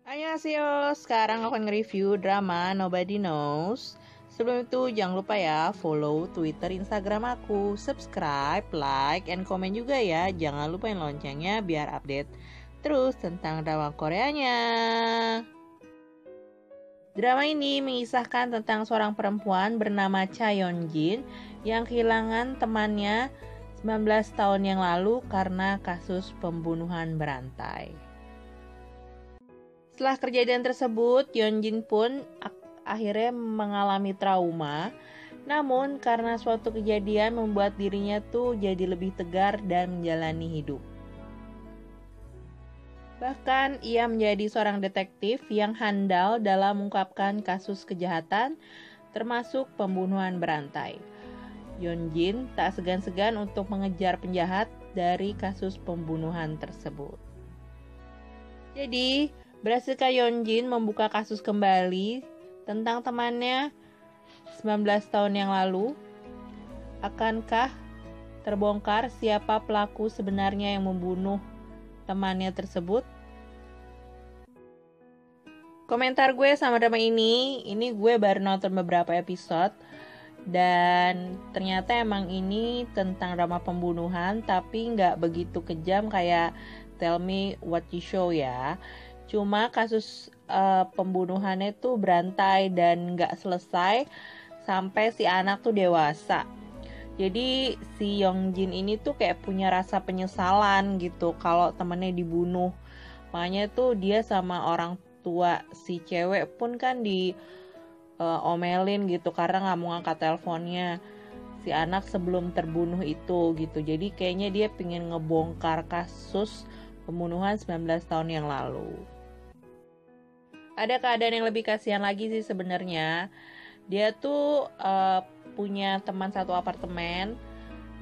Annyeonghaseyo, sekarang aku akan nge-review drama Nobody Knows. Sebelum itu jangan lupa ya follow Twitter, Instagram aku, subscribe, like, and komen juga ya. Jangan lupain loncengnya biar update terus tentang drama Koreanya. Drama ini mengisahkan tentang seorang perempuan bernama Cha Yeon-jin yang kehilangan temannya 19 tahun yang lalu karena kasus pembunuhan berantai. Setelah kejadian tersebut, Yeonjin pun akhirnya mengalami trauma. Namun karena suatu kejadian membuat dirinya tuh jadi lebih tegar dan menjalani hidup. Bahkan ia menjadi seorang detektif yang handal dalam mengungkapkan kasus kejahatan termasuk pembunuhan berantai. Yeonjin tak segan-segan untuk mengejar penjahat dari kasus pembunuhan tersebut. Jadi, berhasilkah Yeonjin membuka kasus kembali tentang temannya 19 tahun yang lalu? Akankah terbongkar siapa pelaku sebenarnya yang membunuh temannya tersebut? Komentar gue sama drama ini gue baru nonton beberapa episode dan ternyata emang ini tentang drama pembunuhan tapi nggak begitu kejam kayak Tell Me What You Show ya. Cuma kasus pembunuhannya tuh berantai dan nggak selesai sampai si anak tuh dewasa. Jadi si Yeonjin ini tuh kayak punya rasa penyesalan gitu kalau temennya dibunuh. Makanya tuh dia sama orang tua si cewek pun kan omelin gitu karena nggak mau ngangkat teleponnya si anak sebelum terbunuh itu gitu. Jadi kayaknya dia pengen ngebongkar kasus pembunuhan 19 tahun yang lalu. Ada keadaan yang lebih kasihan lagi sih sebenarnya. Dia tuh punya teman satu apartemen.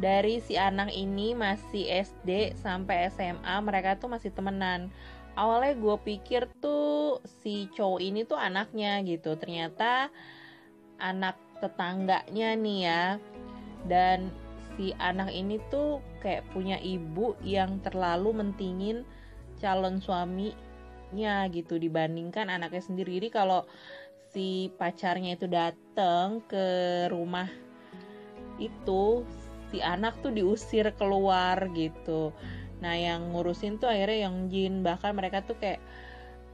Dari si anak ini masih SD sampai SMA mereka tuh masih temenan. Awalnya gue pikir tuh si cowok ini tuh anaknya gitu. Ternyata anak tetangganya nih ya. Dan si anak ini tuh kayak punya ibu yang terlalu mentingin calon suaminya gitu dibandingkan anaknya sendiri. Jadi kalau si pacarnya itu datang ke rumah itu, si anak tuh diusir keluar gitu. Nah yang ngurusin tuh akhirnya Yeonjin, bahkan mereka tuh kayak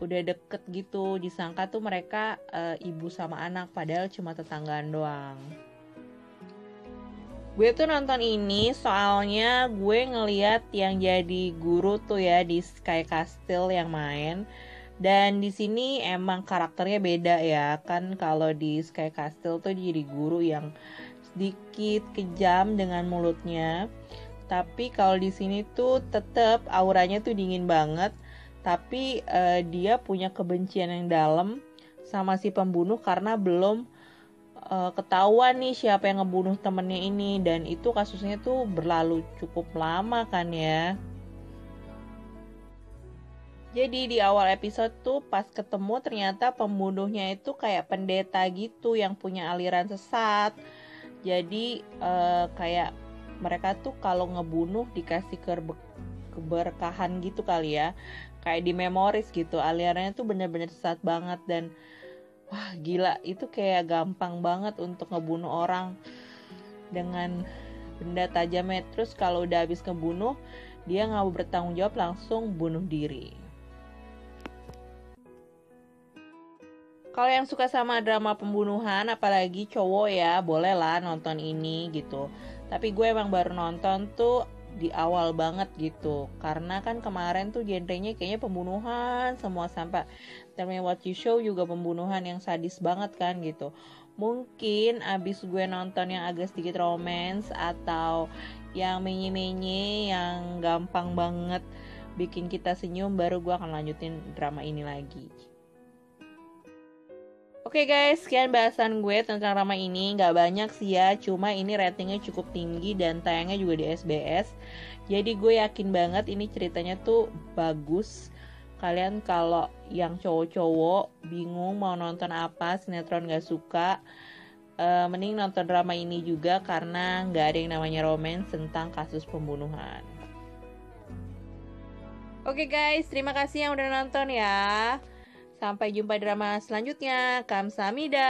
udah deket gitu, disangka tuh mereka ibu sama anak padahal cuma tetanggaan doang. Gue tuh nonton ini soalnya gue ngeliat yang jadi guru tuh ya di Sky Castle yang main. Dan di sini emang karakternya beda ya. Kan kalau di Sky Castle tuh jadi guru yang sedikit kejam dengan mulutnya. Tapi kalau di sini tuh tetap auranya tuh dingin banget. Tapi dia punya kebencian yang dalam sama si pembunuh karena belum ketahuan nih siapa yang ngebunuh temennya ini. Dan itu kasusnya tuh berlalu cukup lama kan ya. Jadi di awal episode tuh pas ketemu ternyata pembunuhnya itu kayak pendeta gitu yang punya aliran sesat. Jadi kayak mereka tuh kalau ngebunuh dikasih keberkahan gitu kali ya. Kayak di memoris gitu, alirannya tuh bener-bener sesat banget. Dan wah gila, itu kayak gampang banget untuk ngebunuh orang dengan benda tajamnya. Terus kalau udah habis ngebunuh, dia nggak mau bertanggung jawab, langsung bunuh diri. Kalau yang suka sama drama pembunuhan, apalagi cowok ya, boleh lah nonton ini gitu. Tapi gue emang baru nonton tuh di awal banget gitu. Karena kan kemarin tuh genrenya kayaknya pembunuhan semua, sampai Tell Me What You Show juga pembunuhan yang sadis banget kan gitu. Mungkin abis gue nonton yang agak sedikit romance atau yang menye-menye yang gampang banget bikin kita senyum, baru gue akan lanjutin drama ini lagi. Oke guys, sekian bahasan gue tentang drama ini. Gak banyak sih ya, cuma ini ratingnya cukup tinggi dan tayangnya juga di SBS. Jadi gue yakin banget ini ceritanya tuh bagus. Kalian kalau yang cowok-cowok bingung mau nonton apa, sinetron gak suka, mending nonton drama ini juga karena gak ada yang namanya romance tentang kasus pembunuhan. Oke guys, terima kasih yang udah nonton ya. Sampai jumpa di drama selanjutnya. Kamsahamnida.